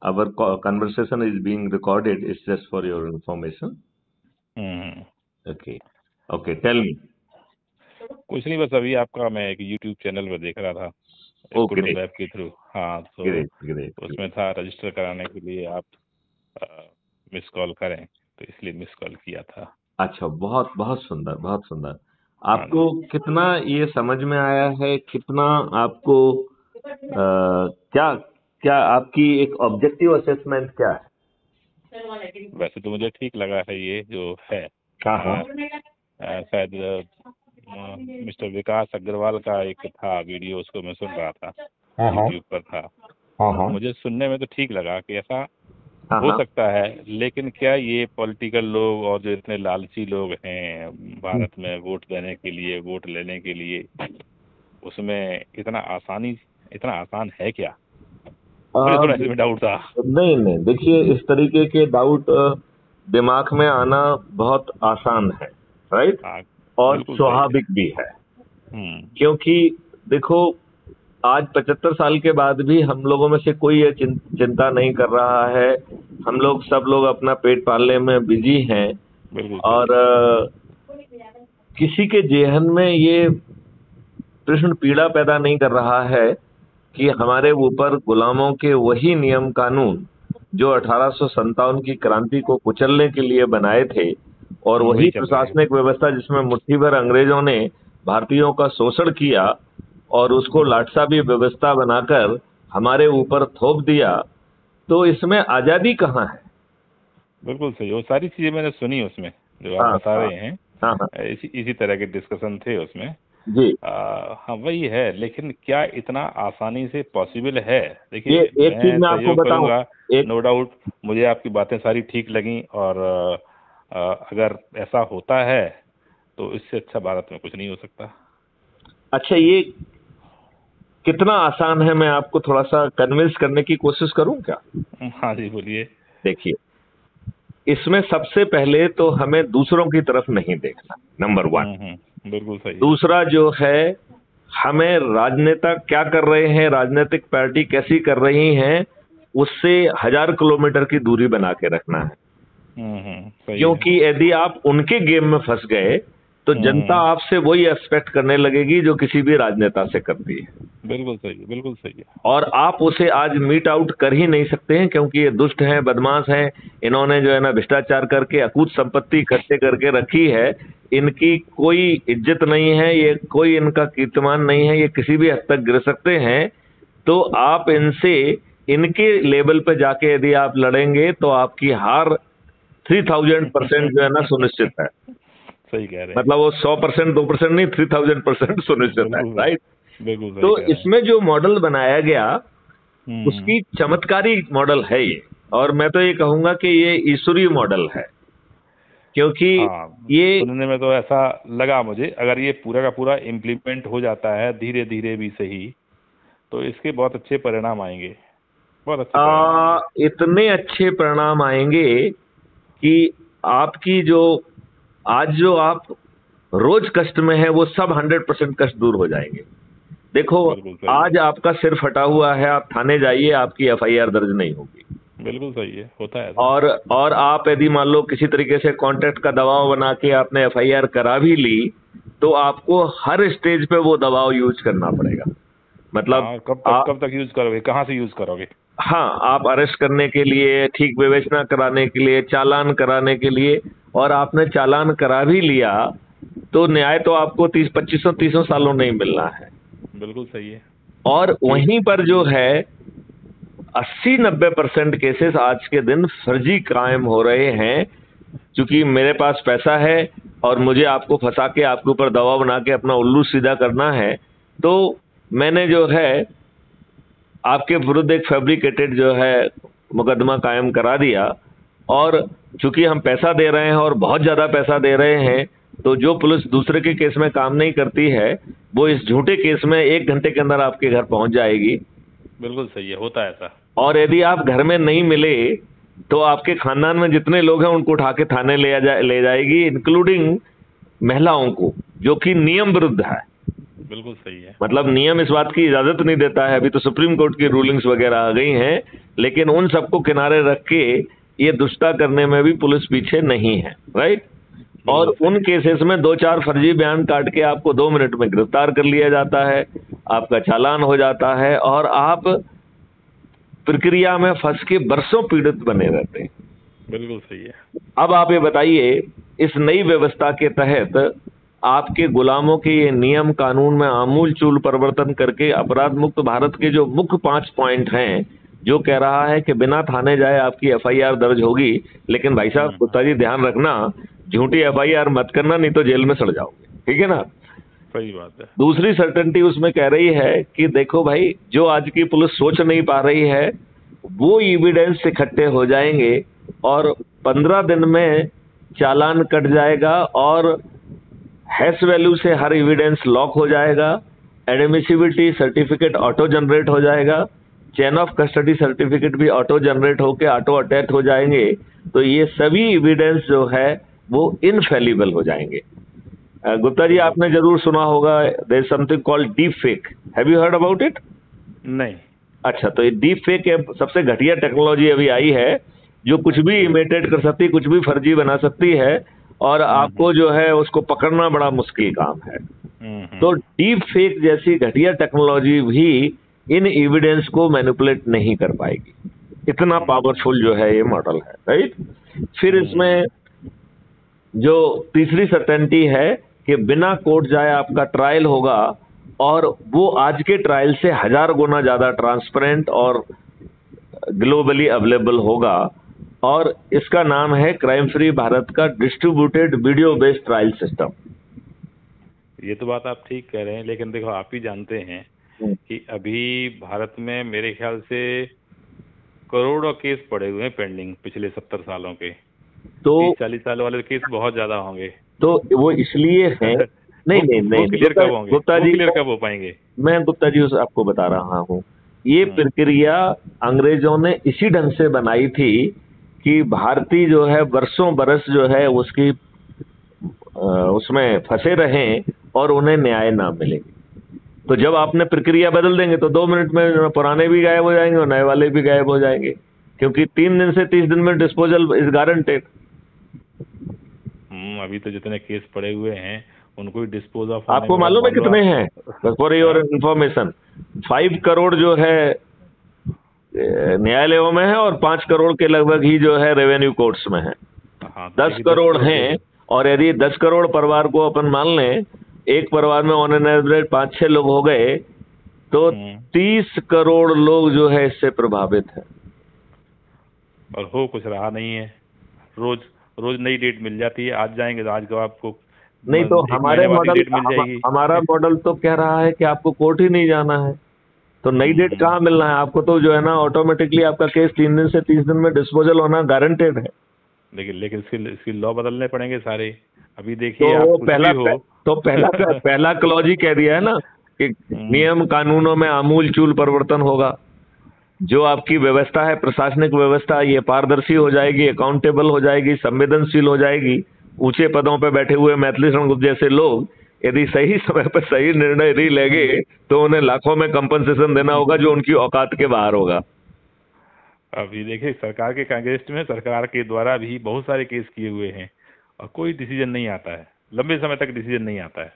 our conversation is being recorded. It's just for your information. Hmm. Okay. Okay. Tell me. कुछ नहीं, बस अभी आपका मैं एक YouTube चैनल पर देख रहा था Oh, कुंडल great. ऐप के थ्रू। हाँ, तो Great. Great. उसमें था रजिस्टर कराने के लिए आप मिस कॉल करें, तो इसलिए मिस कॉल किया था। अच्छा, बहुत बहुत सुंदर, बहुत सुंदर। हाँ आपको जी। कितना ये समझ में आया है, कितना आपको क्या क्या आपकी एक ऑब्जेक्टिव असेसमेंट क्या है? वैसे तो मुझे ठीक लगा है ये जो है। हाँ हाँ शायद मिस्टर विकास अग्रवाल का एक था वीडियो, उसको मैं सुन रहा था, हाँ हाँ यूट्यूब पर था। हाँ हाँ मुझे सुनने में तो ठीक लगा कि ऐसा हाँ हो हाँ। सकता है, लेकिन क्या ये पॉलिटिकल लोग और जो इतने लालची लोग हैं भारत में वोट देने के लिए, वोट लेने के लिए, उसमें इतना आसान है क्या? मुझे थोड़ा इसमें डाउट था। नहीं नहीं, देखिए, इस तरीके के डाउट दिमाग में आना बहुत आसान है, राइट? हाँ, और बिल्कुल सही है। स्वाभाविक भी है, हम्म। क्योंकि देखो, आज 75 साल के बाद भी हम लोगों में से कोई ये चिंता नहीं कर रहा है। हम लोग सब लोग अपना पेट पालने में बिजी हैं, बिल्कुल और सही है। किसी के जेहन में ये प्रश्न पीड़ा पैदा नहीं कर रहा है कि हमारे ऊपर गुलामों के वही नियम कानून जो 1857 की क्रांति को कुचलने के लिए बनाए थे, और वही वही चल रहे हैं। प्रशासनिक व्यवस्था जिसमें मुट्ठी भर अंग्रेजों ने भारतीयों का शोषण किया और उसको लाटसाबी व्यवस्था बनाकर हमारे ऊपर थोप दिया, तो इसमें आजादी कहाँ है? बिल्कुल सही, वो सारी चीजें मैंने सुनी उसमें जो आप हाँ बता हाँ रहे हैं। हाँ हाँ इसी तरह के डिस्कशन थे उसमें। जी। हाँ, वही है, लेकिन क्या इतना आसानी से पॉसिबल है? ये देखिए, एक चीज मैं मैं आपको सहयोग बताऊं। करूंगा, एक नो डाउट। मुझे आपकी बातें सारी ठीक लगी, और अगर ऐसा होता है तो इससे अच्छा भारत में कुछ नहीं हो सकता। अच्छा, ये कितना आसान है, मैं आपको थोड़ा सा कन्विंस करने की कोशिश करूं क्या? हाँ जी, बोलिए। देखिए, इसमें सबसे पहले तो हमें दूसरों की तरफ नहीं देखना, नंबर वन। बिल्कुल सही है। दूसरा जो है, हमें राजनेता क्या कर रहे हैं, राजनीतिक पार्टी कैसी कर रही हैं, उससे 1000 किलोमीटर की दूरी बना के रखना है। सही है। क्योंकि यदि आप उनके गेम में फंस गए तो जनता आपसे वही एक्सपेक्ट करने लगेगी जो किसी भी राजनेता से करती है, बिल्कुल सही है, बिल्कुल सही है। और आप उसे आज मीट आउट कर ही नहीं सकते हैं, क्योंकि ये दुष्ट हैं, बदमाश हैं। इन्होंने जो है ना भ्रष्टाचार करके अकूत संपत्ति इकट्ठे करके रखी है। इनकी कोई इज्जत नहीं है, ये कोई इनका कीर्तिमान नहीं है, ये किसी भी हद तक गिर सकते हैं। तो आप इनसे इनके लेवल पे जाके यदि आप लड़ेंगे तो आपकी हार 3000% जो है ना सुनिश्चित है। सही कह रहे हैं। मतलब वो 100%, 2% नहीं, 3000% सुनिश्चित है, बिल्कुल राइट? बिल्कुल सही तो कह रहे हैं। इसमें जो मॉडल बनाया गया, उसकी चमत्कारी मॉडल है ये, और मैं तो ये कहूंगा कि ये ईश्वरीय मॉडल है, क्योंकि हाँ, ये सुनने में तो ऐसा लगा मुझे, अगर ये पूरा का पूरा इम्प्लीमेंट हो जाता है धीरे धीरे भी सही, तो इसके बहुत अच्छे परिणाम आएंगे, बहुत अच्छे परिणाम आएंगे। इतने अच्छे परिणाम आएंगे कि आपकी जो आज जो आप रोज कष्ट में है, वो सब 100% कष्ट दूर हो जाएंगे। देखो, बिल्कुल सही है। आज आपका सिर फटा हुआ है, आप थाने जाइए, आपकी एफआईआर दर्ज नहीं होगी। बिल्कुल सही है, होता है ऐसा। और आप यदि मान लो किसी तरीके से कॉन्ट्रैक्ट का दबाव बना के आपने एफआईआर करा भी ली, तो आपको हर स्टेज पे वो दबाव यूज करना पड़ेगा। मतलब हाँ, कब तक यूज करोगे, कहाँ से यूज करोगे? हाँ, आप अरेस्ट करने के लिए, ठीक विवेचना कराने के लिए, चालान कराने के लिए, और आपने चालान करा भी लिया तो न्याय तो आपको 25 सालों नहीं मिलना है। बिल्कुल सही है। और वहीं पर जो है 80-90% केसेस आज के दिन फर्जी क्राइम हो रहे हैं, क्योंकि मेरे पास पैसा है और मुझे आपको फंसा के आपके ऊपर दबाव बना के अपना उल्लू सीधा करना है, तो मैंने जो है आपके विरुद्ध एक फैब्रिकेटेड जो है मुकदमा कायम करा दिया। और चूंकि हम पैसा दे रहे हैं और बहुत ज्यादा पैसा दे रहे हैं, तो जो पुलिस दूसरे के केस में काम नहीं करती है, वो इस झूठे केस में 1 घंटे के अंदर आपके घर पहुंच जाएगी। बिल्कुल सही है, होता है ऐसा। और यदि आप घर में नहीं मिले तो आपके खानदान में जितने लोग हैं उनको उठा के थाने ले जाएगी, इंक्लूडिंग महिलाओं को, जो कि नियम विरुद्ध है। बिल्कुल सही है। मतलब नियम इस बात की इजाजत नहीं देता है, अभी तो सुप्रीम कोर्ट की रूलिंग्स वगैरह आ गई हैं, लेकिन उन सबको किनारे रख के ये दुष्टता करने में भी पुलिस पीछे नहीं है, राइट। और बिल्कुल सही उन है। केसेस में 2-4 फर्जी बयान काट के आपको 2 मिनट में गिरफ्तार कर लिया जाता है, आपका चालान हो जाता है और आप प्रक्रिया में फंस के बरसों पीड़ित बने रहते हैं। बिल्कुल सही है। अब आप ये बताइए, इस नई व्यवस्था के तहत आपके गुलामों के ये नियम कानून में आमूल चूल परिवर्तन करके अपराध मुक्त भारत के जो मुख्य 5 पॉइंट हैं, जो कह रहा है कि बिना थाने जाए आपकी एफआईआर दर्ज होगी, लेकिन भाई साहब गुप्ता जी ध्यान रखना, झूठी एफआईआर मत करना, नहीं तो जेल में सड़ जाओगे, ठीक है ना। सही बात है। दूसरी सर्टेनिटी उसमें कह रही है कि देखो भाई, जो आज की पुलिस सोच नहीं पा रही है, वो एविडेंस इकट्ठे हो जाएंगे और 15 दिन में चालान कट जाएगा और हैश वैल्यू से हर एविडेंस लॉक हो जाएगा, एडमिसिबिलिटी सर्टिफिकेट ऑटो जनरेट हो जाएगा, चेन ऑफ कस्टडी सर्टिफिकेट भी ऑटो जनरेट होकर ऑटो अटैच हो जाएंगे। तो ये सभी एविडेंस जो है वो इनफेलिबल हो जाएंगे। गुप्ता जी, आपने जरूर सुना होगा, there is something called deep fake, have you heard about it? नहीं। अच्छा, तो ये डीप फेक सबसे घटिया टेक्नोलॉजी अभी आई है, जो कुछ भी इमिटेट कर सकती, कुछ भी फर्जी बना सकती है और आपको जो है उसको पकड़ना बड़ा मुश्किल काम है। तो डीप फेक जैसी घटिया टेक्नोलॉजी भी इन एविडेंस को मैनिपुलेट नहीं कर पाएगी, इतना पावरफुल जो है ये मॉडल है, राइट। फिर इसमें जो तीसरी सर्टेनिटी है कि बिना कोर्ट जाए आपका ट्रायल होगा और वो आज के ट्रायल से 1000 गुना ज्यादा ट्रांसपेरेंट और ग्लोबली अवेलेबल होगा, और इसका नाम है क्राइम फ्री भारत का distributed video based trial system. ये तो बात आप ठीक कह रहे हैं, लेकिन देखो आप ही जानते हैं कि अभी भारत में मेरे ख्याल से करोड़ों केस पड़े हुए हैं पेंडिंग पिछले 70 सालों के। तो 30-40 साल वाले केस बहुत ज्यादा होंगे। तो वो इसलिए है नहीं नहीं नहीं क्लियर कब होंगे? गुप्ता जी, क्लियर कब हो पाएंगे? मैं गुप्ता जी आपको बता रहा हूँ, ये प्रक्रिया अंग्रेजों ने इसी ढंग से बनाई थी कि भारतीय जो है वर्षों बरस जो है उसकी उसमें फंसे रहें और उन्हें न्याय ना मिले। तो जब आपने प्रक्रिया बदल देंगे तो 2 मिनट में पुराने भी गायब हो जाएंगे और नए वाले भी गायब हो जाएंगे, क्योंकि 3 दिन से 30 दिन में डिस्पोजल इज गारंटेड। अभी तो जितने केस पड़े हुए हैं उनको डिस्पोज ऑफ, आपको मालूम है कितने हैं? फॉर योर इंफॉर्मेशन, 5 करोड़ जो है न्यायालयों में है और 5 करोड़ के लगभग ही जो है रेवेन्यू कोर्ट्स में है। 10 करोड़ हैं, और यदि 10 करोड़ परिवार को अपन मान लें, एक परिवार में ऑन एन एवरेज 5-6 लोग हो गए, तो 30 करोड़ लोग जो है इससे प्रभावित है। और हो कुछ रहा नहीं है, रोज रोज नई डेट मिल जाती है, आज जाएंगे तो आज को आपको नहीं, तो हमारा मॉडल तो कह रहा है कि आपको कोर्ट ही नहीं जाना है, तो नई डेट कहाँ मिलना है आपको? तो जो है ना ऑटोमेटिकली आपका केस 3 दिन से 30 दिन में डिस्पोजल होना गारंटेड है। लेकिन इसकी लॉ बदलने पड़ेंगे सारे। अभी देखिए तो पहला क्लॉज ही कह दिया है ना कि नियम कानूनों में आमूल चूल परिवर्तन होगा। जो आपकी व्यवस्था है, प्रशासनिक व्यवस्था, ये पारदर्शी हो जाएगी, अकाउंटेबल हो जाएगी, संवेदनशील हो जाएगी। ऊंचे पदों पर बैठे हुए मैथिली शरण गुप्ता जैसे लोग यदि सही समय पर सही निर्णय नहीं लेंगे तो उन्हें लाखों में कंपनसेशन देना होगा, जो उनकी औकात के बाहर होगा। अभी देखिए सरकार के कांग्रेस में सरकार के द्वारा भी बहुत सारे केस किए हुए हैं और कोई डिसीजन नहीं आता है, लंबे समय तक डिसीजन नहीं आता है।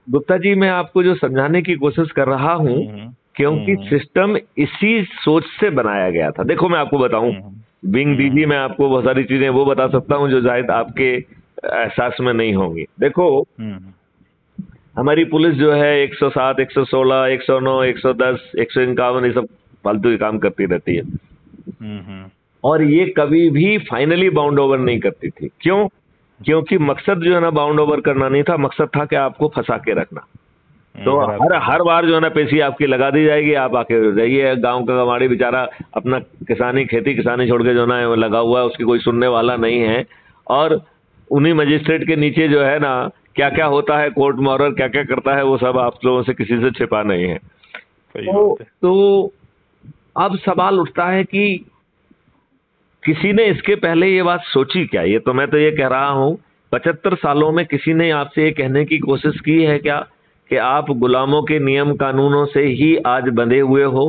गुप्ता जी, मैं आपको जो समझाने की कोशिश कर रहा हूँ, क्योंकि सिस्टम इसी सोच से बनाया गया था। देखो मैं आपको बताऊं, बिंग डीजी मैं आपको बहुत सारी चीजें वो बता सकता हूं जो शायद आपके एहसास में नहीं होंगी। देखो हमारी पुलिस जो है 107, 116, 109, 110, 151 ये सब फालतू के काम करती रहती है, और ये कभी भी फाइनली बाउंड ओवर नहीं करती थी। क्यों? क्योंकि मकसद जो है ना बाउंड ओवर करना नहीं था, मकसद था कि आपको फंसा के रखना। तो हर बार जो है ना पेशी आपकी लगा दी जाएगी, आप आके जाइए। गांव का कमाड़ी बेचारा अपना खेती किसानी छोड़ के जो ना लगा हुआ है, उसकी कोई सुनने वाला नहीं है। और उन्हीं मजिस्ट्रेट के नीचे जो है ना क्या क्या होता है, कोर्ट मॉरल क्या क्या करता है, वो सब आप लोगों से किसी से छिपा नहीं है। तो अब सवाल उठता है कि किसी ने इसके पहले ये बात सोची क्या? मैं तो ये कह रहा हूं 75 सालों में किसी ने आपसे ये कहने की कोशिश की है क्या कि आप गुलामों के नियम कानूनों से ही आज बंधे हुए हो।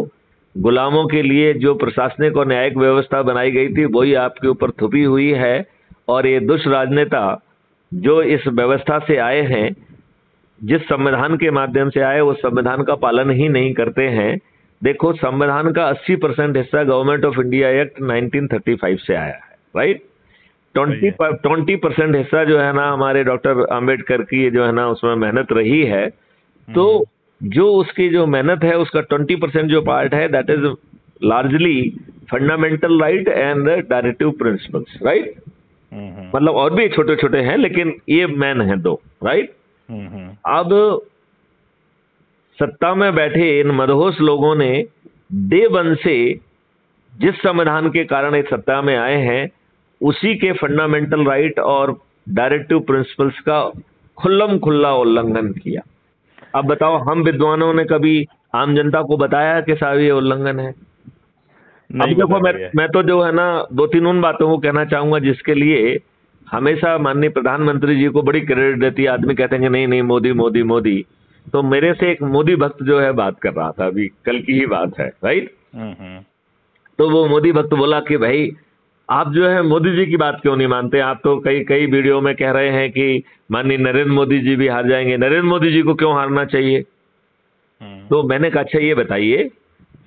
गुलामों के लिए जो प्रशासनिक और न्यायिक व्यवस्था बनाई गई थी वही आपके ऊपर थुपी हुई है, और ये दुष्ट राजनेता जो इस व्यवस्था से आए हैं, जिस संविधान के माध्यम से आए, उस संविधान का पालन ही नहीं करते हैं। देखो, संविधान का 80% हिस्सा गवर्नमेंट ऑफ इंडिया एक्ट 1935 से आया है, राइट। 20% हिस्सा जो है ना हमारे डॉक्टर अंबेडकर की जो है ना उसमें मेहनत रही है। तो जो उसकी जो मेहनत है उसका 20% जो पार्ट है that is largely fundamental right and directive principles, right. मतलब और भी छोटे छोटे हैं लेकिन ये मेन है दो, राइट। अब सत्ता में बैठे इन मदहोश लोगों ने डे वन से जिस संविधान के कारण इस सत्ता में आए हैं उसी के फंडामेंटल राइट और डायरेक्टिव प्रिंसिपल्स का खुल्लम खुल्ला उल्लंघन किया। अब बताओ, हम विद्वानों ने कभी आम जनता को बताया कि साहब ये उल्लंघन है? अब देखो, मैं तो जो है ना दो तीन उन बातों को कहना चाहूंगा जिसके लिए हमेशा माननीय प्रधानमंत्री जी को बड़ी क्रेडिट देती है। आदमी कहते हैं कि नहीं नहीं मोदी मोदी मोदी। तो मेरे से एक मोदी भक्त जो है बात कर रहा था, अभी कल की ही बात है, राइट। तो वो मोदी भक्त बोला कि भाई आप जो है मोदी जी की बात क्यों नहीं मानते? आप तो कई वीडियो में कह रहे हैं कि माननीय नरेंद्र मोदी जी भी हार जाएंगे, नरेंद्र मोदी जी को क्यों हारना चाहिए? तो मैंने कहा अच्छा ये बताइए,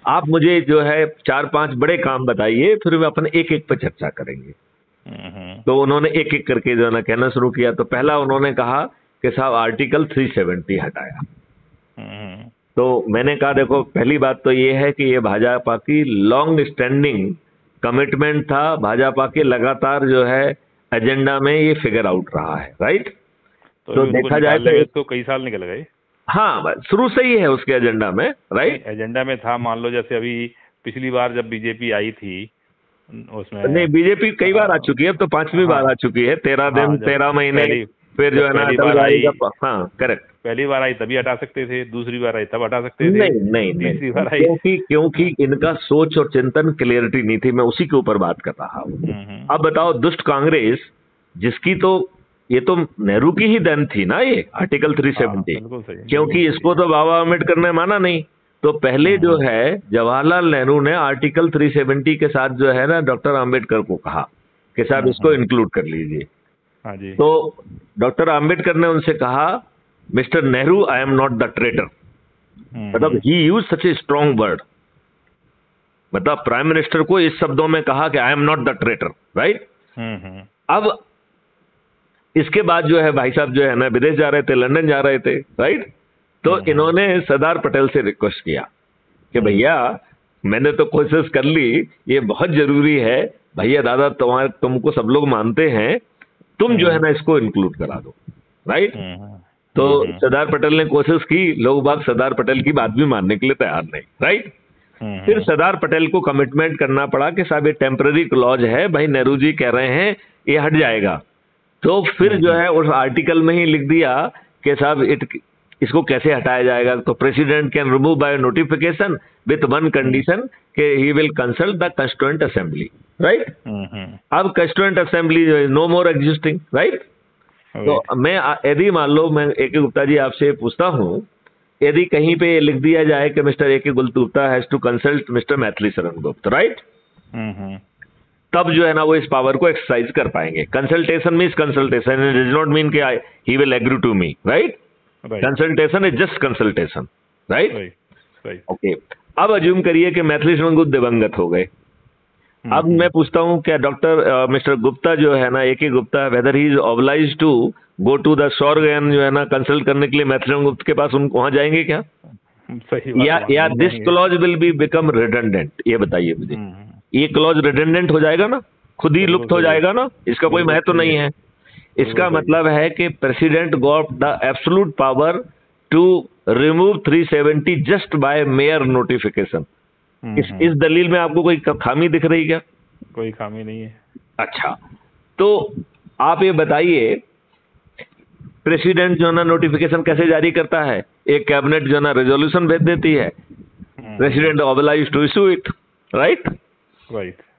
आप मुझे जो है 4-5 बड़े काम बताइए, फिर वे अपन एक एक पे चर्चा करेंगे। तो उन्होंने एक एक करके जो है ना कहना शुरू किया। तो पहला उन्होंने कहा कि साहब आर्टिकल 370 हटाया। तो मैंने कहा देखो, पहली बात तो ये है कि ये भाजपा की लॉन्ग स्टैंडिंग कमिटमेंट था, भाजपा के लगातार जो है एजेंडा में ये फिगर आउट रहा है, राइट। तो देखा जाए तो कई साल निकल गए। हाँ, शुरू से ही है उसके एजेंडा में, राइट। एजेंडा में था, मान लो जैसे अभी पिछली बार जब बीजेपी आई थी उसमें नहीं, बीजेपी कई बार आ चुकी है, अब तो 5वीं बार आ चुकी है। 13 दिन 13 महीने फिर जो है ना हाँ करेक्ट। पहली बार आई तभी हटा सकते थे, दूसरी बार आई तब हटा सकते थे, नहीं तीसरी बार आई क्योंकि इनका सोच और चिंतन क्लियरिटी नहीं थी। मैं उसी के ऊपर बात कर रहा हूँ। अब बताओ, दुष्ट कांग्रेस जिसकी तो ये तो नेहरू की ही देन थी ना ये आर्टिकल 370, क्योंकि इसको तो बाबा अम्बेडकर ने माना नहीं। तो पहले जो है जवाहरलाल नेहरू ने आर्टिकल 370 के साथ जो है ना डॉक्टर अंबेडकर को कहा कि साहब इसको इंक्लूड कर लीजिए। तो डॉक्टर अंबेडकर ने उनसे कहा mister Nehru, I am not the traitor. मतलब he use such a strong word, मतलब प्राइम मिनिस्टर को इस शब्दों में कहा कि I am not the traitor, right. अब इसके बाद जो है भाई साहब जो है ना विदेश जा रहे थे, लंदन जा रहे थे, राइट। तो इन्होंने सरदार पटेल से रिक्वेस्ट किया कि भैया मैंने तो कोशिश कर ली, ये बहुत जरूरी है भैया, दादा तुमको सब लोग मानते हैं, तुम जो है ना इसको इंक्लूड करा दो, राइट। तो सरदार पटेल ने कोशिश की, लोग बाग सरदार पटेल की बात भी मानने के लिए तैयार नहीं, राइट। फिर सरदार पटेल को कमिटमेंट करना पड़ा कि साहब ये टेम्पररी क्लॉज है, भाई नेहरू जी कह रहे हैं ये हट जाएगा। तो फिर जो है उस आर्टिकल में ही लिख दिया कि साहब इसको कैसे हटाया जाएगा। तो president can remove by notification with one condition कि he will consult the constituent assembly, right. अब constituent assembly no more existing, right. तो मैं यदि मान लो मैं A.K. गुप्ता जी आपसे पूछता हूँ, यदि कहीं पे लिख दिया जाए कि mister A.K. Gupta has to consult mister Maithili Sharan Gupt, right, तब जो है ना वो इस पावर को एक्सरसाइज कर पाएंगे। Consultation means consultation, it does not mean कि he will agree to me, right. Consultation is just consultation, right. Okay, अब अज्यूम करिए कि मैथिली शरण गुप्त दिवंगत हो गए। अब मैं पूछता हूं क्या डॉक्टर मिस्टर गुप्ता जो है ना A.K. Gupta, whether he is oblige to go to the स्वर्ग जो है ना कंसल्ट करने के लिए मैथिली शरण गुप्त के पास वहां जाएंगे क्या? या this clause will be become redundant? ये बताइए मुझे, ये क्लॉज रिडंडेंट हो जाएगा ना, खुद ही लुप्त हो जाएगा ना, इसका कोई महत्व नहीं है। इसका मतलब है कि president got the absolute power to remove 370 just by mere notification. इस दलील में आपको कोई खामी दिख रही क्या? कोई खामी नहीं है। अच्छा, तो आप ये बताइए प्रेसिडेंट जो ना नोटिफिकेशन कैसे जारी करता है? एक कैबिनेट जो ना रेजोल्यूशन भेज देती है, president obliged to issue it, right.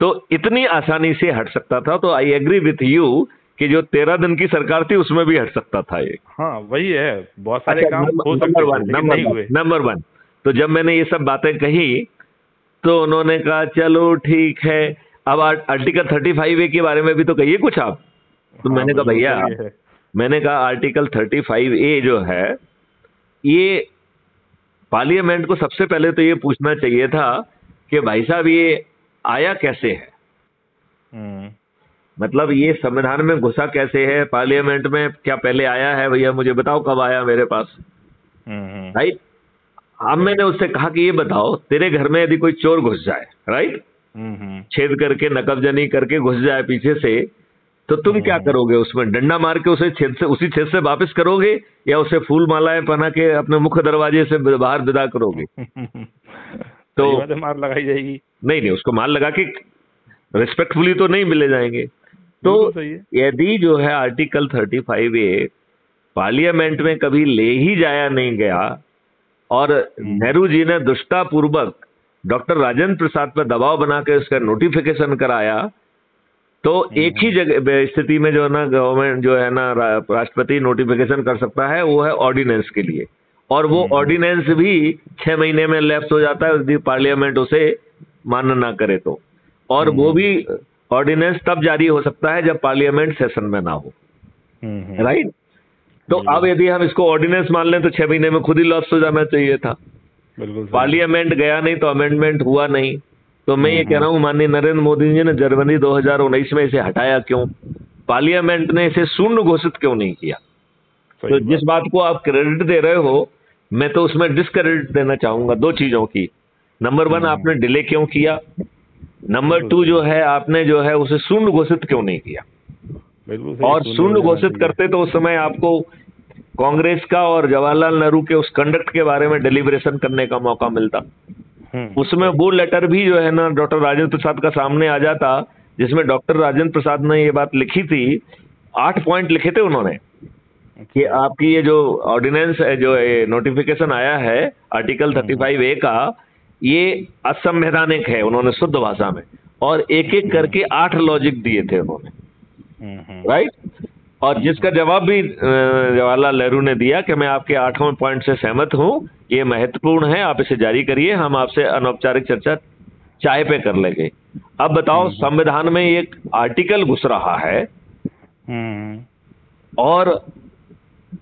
तो इतनी आसानी से हट सकता था। तो आई एग्री विथ यू कि जो 13 दिन की सरकार थी उसमें भी हट सकता था ये। हाँ वही है, बहुत सारे अच्छा, काम हो सकते नंबर थे वन, लेकिन नहीं हुए। Number one. तो जब मैंने ये सब बातें कही तो उन्होंने कहा चलो ठीक है, अब आर्टिकल 35A के बारे में भी तो कहिए कुछ आप। तो हाँ मैंने कहा बिल्कुल भैया, सही है। मैंने कहा आर्टिकल 35A जो है, ये पार्लियामेंट को सबसे पहले तो ये पूछना चाहिए था कि भाई साहब ये आया कैसे है, मतलब ये संविधान में घुसा कैसे है, पार्लियामेंट में क्या पहले आया है, भैया मुझे बताओ कब आया मेरे पास। राइट। अब मैंने उससे कहा कि ये बताओ, तेरे घर में यदि कोई चोर घुस जाए, राइट, छेद करके नकबजनी करके घुस जाए पीछे से, तो तुम क्या करोगे? उसमें डंडा मार के उसे छेद से, उसी छेद से वापस करोगे, या उसे फूल मालाएं पहना के अपने मुख्य दरवाजे से बाहर विदा करोगे? तो मार लगाई जाएगी। नहीं नहीं, उसको मार लगा के रिस्पेक्टफुली तो नहीं मिले जाएंगे। तो यदि जो है आर्टिकल 35A पार्लियामेंट में कभी ले ही जाया नहीं गया, और नेहरू जी ने दुष्टापूर्वक डॉक्टर राजेंद्र प्रसाद पर दबाव बना के उसका नोटिफिकेशन कराया, तो एक ही जगह स्थिति में जो है ना गवर्नमेंट जो है ना राष्ट्रपति नोटिफिकेशन कर सकता है, वो है ऑर्डिनेंस के लिए। और वो ऑर्डिनेंस भी 6 महीने में लैप्स हो जाता है यदि पार्लियामेंट उसे मान्य ना करे तो। और वो भी ऑर्डिनेंस तब जारी हो सकता है जब पार्लियामेंट सेशन में ना हो। राइट। तो अब यदि हम इसको ऑर्डिनेंस मान लें तो 6 महीने में खुद ही लॉस हो जाना चाहिए था। पार्लियामेंट गया नहीं तो अमेंडमेंट हुआ नहीं। तो मैं ये कह रहा हूं, माननीय नरेंद्र मोदी जी ने जनवरी 2019 में इसे हटाया क्यों? पार्लियामेंट ने इसे शून्य घोषित क्यों नहीं किया? तो जिस बात को आप क्रेडिट दे रहे हो, मैं तो उसमें डिसक्रेडिट देना चाहूंगा 2 चीजों की। नंबर 1, आपने डिले क्यों किया? नंबर 2 जो है, आपने जो है उसे शून्य घोषित क्यों नहीं किया? और शून्य घोषित करते तो उस समय आपको कांग्रेस का और जवाहरलाल नेहरू के उस कंडक्ट के बारे में डिलीबरेशन करने का मौका मिलता। उसमें वो लेटर भी जो है ना डॉक्टर राजेंद्र प्रसाद का सामने आ जाता, जिसमें डॉक्टर राजेंद्र प्रसाद ने ये बात लिखी थी। 8 पॉइंट लिखे थे उन्होंने कि आपकी ये जो ऑर्डिनेंस है, जो नोटिफिकेशन आया है आर्टिकल 35A का, ये असंवैधानिक है, उन्होंने शुद्ध भाषा में, और एक एक करके 8 लॉजिक दिए थे उन्होंने। राइट। और जिसका जवाब भी जवाहरलाल नेहरू ने दिया कि मैं आपके 8वें पॉइंट से सहमत हूं, ये महत्वपूर्ण है, आप इसे जारी करिए, हम आपसे अनौपचारिक चर्चा चाय पे कर लेंगे। अब बताओ, संविधान में एक आर्टिकल घुस रहा है और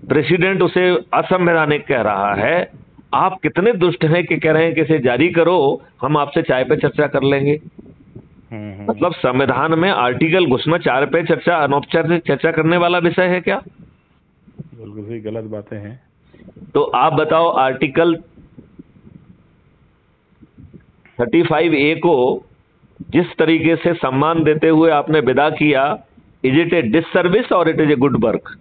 प्रेसिडेंट उसे असंवैधानिक कह रहा है। आप कितने दुष्ट हैं कि कह रहे हैं कि इसे जारी करो, हम आपसे चाय पे चर्चा कर लेंगे। मतलब संविधान में आर्टिकल घुसना, चाय पे चर्चा, अनौपचारिक चर्चा करने वाला विषय है क्या? बिल्कुल सही, गलत बातें हैं। तो आप बताओ, आर्टिकल 35A को जिस तरीके से सम्मान देते हुए आपने विदा किया, इज इट ए डिससर्विस और it is a good work?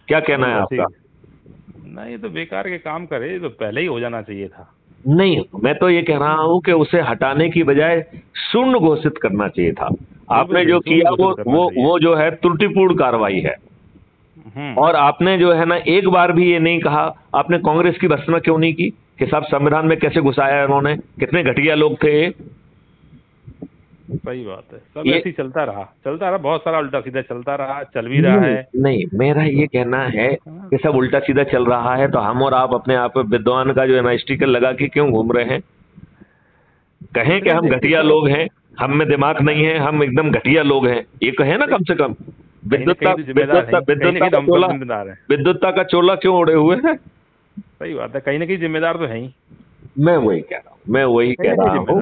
क्या कहना है आपका? नहीं, ये तो बेकार के काम करे, ये तो पहले ही हो जाना चाहिए था। नहीं, मैं तो ये कह रहा हूं कि उसे हटाने की बजाय शून्य घोषित करना चाहिए था। आपने जो किया वो जो है त्रुटिपूर्ण कार्रवाई है। और आपने जो है ना एक बार भी ये नहीं कहा, आपने कांग्रेस की भर्त्सना क्यों नहीं की कि साहब संविधान में कैसे घुसाया है उन्होंने, कितने घटिया लोग थे। सही बात है, सब ऐसे ही चलता रहा, बहुत सारा उल्टा सीधा चलता रहा, चल भी रहा है। नहीं, मेरा ये कहना है कि सब उल्टा सीधा चल रहा है तो हम और आप अपने आप विद्वान का जो है ना स्टिकर लगा के क्यों घूम रहे हैं? कहें कि हम घटिया लोग हैं, हम में दिमाग नहीं है, हम एकदम घटिया लोग हैं, ये कहें ना कम से कम। विद्युत्ता का चोला क्यों ओढ़े हुए हैं? सही बात है, कहीं ना कहीं जिम्मेदार तो है ही। मैं वही कह रहा हूँ।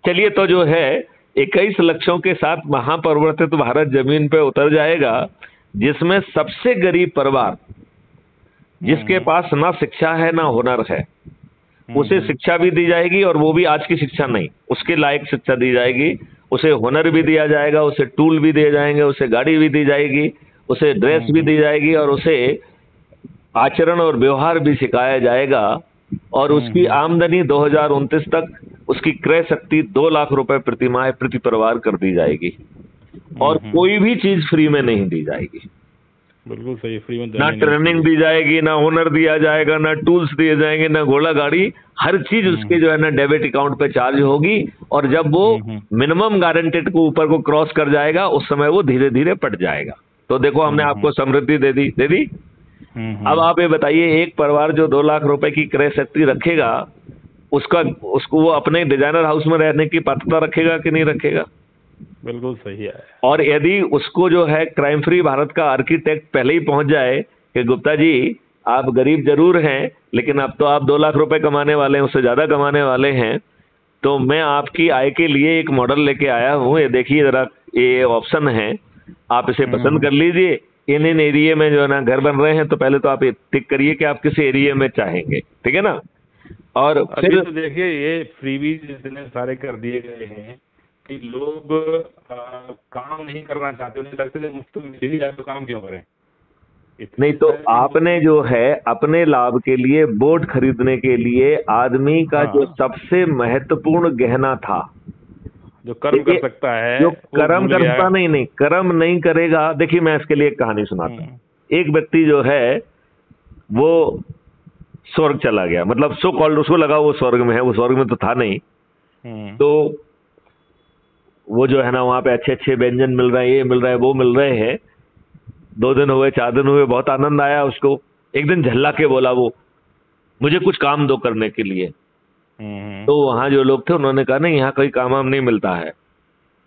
चलिए, तो जो है 21 लक्षों के साथ महापरिवर्तित भारत जमीन पे उतर जाएगा, जिसमें सबसे गरीब परिवार, जिसके पास ना शिक्षा है ना हुनर है, उसे शिक्षा भी दी जाएगी, और वो भी आज की शिक्षा नहीं, उसके लायक शिक्षा दी जाएगी। उसे हुनर भी दिया जाएगा, उसे टूल भी दिए जाएंगे, उसे गाड़ी भी दी जाएगी, उसे ड्रेस भी दी जाएगी, और उसे आचरण और व्यवहार भी सिखाया जाएगा। और उसकी आमदनी 2029 तक उसकी क्रय शक्ति 2 लाख रुपए प्रति माह प्रति परिवार कर दी जाएगी, और कोई भी चीज फ्री में नहीं दी जाएगी। बिल्कुल सही, फ्री में ना देना नहीं ट्रेनिंग चाहिए। दी जाएगी, ना हुनर दिया जाएगा, ना टूल्स दिए जाएंगे, ना घोड़ा गाड़ी, हर चीज उसके जो है ना डेबिट अकाउंट पे चार्ज होगी। और जब वो हम्म मिनिमम गारंटेड को ऊपर को क्रॉस कर जाएगा उस समय वो धीरे धीरे पट जाएगा। तो देखो हमने हम्म आपको समृद्धि दे दी। अब आप ये बताइए, एक परिवार जो 2 लाख रुपए की क्रय शक्ति रखेगा, उसका उसको वो अपने डिजाइनर हाउस में रहने की पात्रता रखेगा कि नहीं रखेगा? बिल्कुल सही है। और यदि उसको जो है क्राइम फ्री भारत का आर्किटेक्ट पहले ही पहुंच जाए कि गुप्ता जी आप गरीब जरूर हैं लेकिन अब तो आप 2 लाख रुपए कमाने वाले हैं, उससे ज्यादा कमाने वाले हैं, तो मैं आपकी आय के लिए एक मॉडल लेके आया हूं, ये देखिए जरा, ये ऑप्शन है, आप इसे पसंद कर लीजिए। इन एरिया में जो है ना घर बन रहे हैं, तो पहले तो आप ये टिक करिए कि आप किस एरिया में चाहेंगे, ठीक है ना। और अभी फिर तो देखिए ये फ्रीबीज इतने सारे कर दिए गए हैं कि लोग काम नहीं करना चाहते, उन्हें लगता है मुफ्त में मिल ही जाए तो काम क्यों करें। नहीं, इतने तो सारे आपने जो है अपने लाभ के लिए बोट खरीदने के लिए आदमी का जो हाँ, सबसे महत्वपूर्ण गहना था, जो कर्म कर देखिए, सकता है जो वो कर्म भूल गया। करता नहीं, कर्म नहीं करेगा। देखिए मैं इसके लिए एक कहानी सुनाता हूँ। हम्म एक व्यक्ति जो है वो स्वर्ग चला गया, मतलब सो कॉल्ड, उसको लगा वो स्वर्ग में है, वो स्वर्ग में तो था नहीं। हम्म तो वो जो है ना वहां पे अच्छे अच्छे व्यंजन मिल रहे हैं, ये मिल रहा है, वो मिल रहे हैं। 2 दिन हुए, 4 दिन हुए, बहुत आनंद आया उसको। एक दिन झल्ला के बोला वो, मुझे कुछ काम दो करने के लिए। हम्म तो वहां जो लोग थे उन्होंने कहा नहीं, यहाँ कोई काम वाम नहीं मिलता है।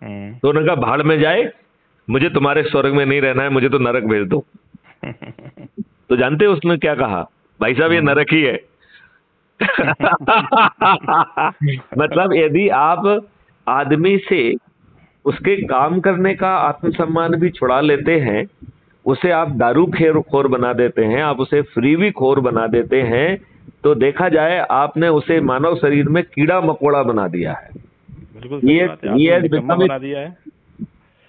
हम्म तो उन्होंने कहा भाड़ में जाए, मुझे तुम्हारे स्वर्ग में नहीं रहना है, मुझे तो नरक भेज दो। तो जानते हो उसने क्या कहा? भाई साहब ये नरक ही है। मतलब यदि आप आदमी से उसके काम करने का आत्मसम्मान भी छुड़ा लेते हैं, उसे आप दारू खोर बना देते हैं, आप उसे फ्रीवी खोर बना देते हैं, तो देखा जाए आपने उसे मानव शरीर में कीड़ा मकोड़ा बना दिया है। बिल्कुल सही बात है, आदमी निकम्मा बिकम, बना दिया है।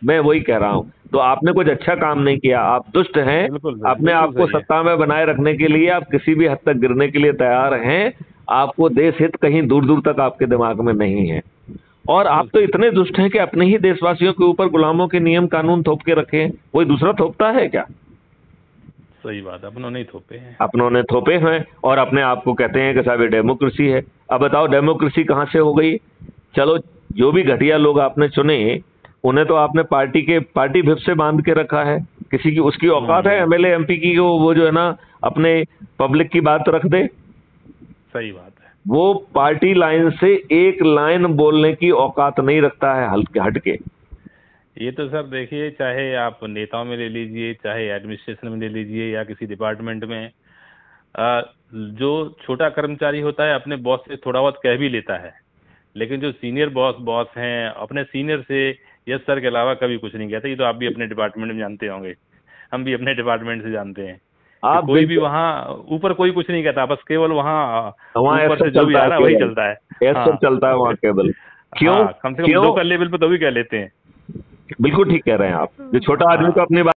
मैं वही कह रहा हूं। तो आपने कुछ अच्छा काम नहीं किया, आप दुष्ट हैं। बिल्कुल सही, अपने बिल्कुल आप को सही है। सत्ता में बनाए रखने के लिए आप किसी भी हद तक गिरने के लिए तैयार हैं। आपको देश हित कहीं दूर दूर तक आपके दिमाग में नहीं है। और आप बिल्कुल तो सही। इतने दुष्ट हैं कि अपने ही देशवासियों के ऊपर गुलामों के नियम कानून थोप के रखे हैं। कोई दूसरा थोपता है क्या? सही बात, अपनों ने ही थोपे हैं। अपनों ने थोपे हैं और अपने आप को कहते हैं कि साहब ये डेमोक्रेसी है। अब बताओ डेमोक्रेसी कहाँ से हो गई? चलो, जो भी घटिया लोग आपने चुने, उन्हें तो आपने पार्टी विप से बांध के रखा है। किसी की उसकी औकात है एमएलए एमपी की, वो जो है ना अपने पब्लिक की बात रख दे। सही बात है। वो पार्टी लाइन से एक लाइन बोलने की औकात नहीं रखता है हट के। ये तो सर देखिए, चाहे आप नेताओं में ले लीजिए, चाहे एडमिनिस्ट्रेशन में ले लीजिए, या किसी डिपार्टमेंट में, जो छोटा कर्मचारी होता है अपने बॉस से थोड़ा बहुत कह भी लेता है, लेकिन जो सीनियर बॉस हैं अपने सीनियर से यस सर के अलावा कभी कुछ नहीं कहते। ये तो आप भी अपने डिपार्टमेंट में जानते होंगे, हम भी अपने डिपार्टमेंट से जानते हैं कि आप कोई भी वहाँ ऊपर कोई कुछ नहीं कहता, बस केवल वहाँ वहाँ ऊपर सब से जो भी चलता आ है, रहा है वही केवल चलता है। सब हाँ चलता है वहाँ केवल। क्यों? हाँ, कम से कम क्यों? लोकल लेवल पे तो भी कह लेते हैं। बिल्कुल ठीक कह रहे हैं आप। जो छोटा आदमी हाँ को अपनी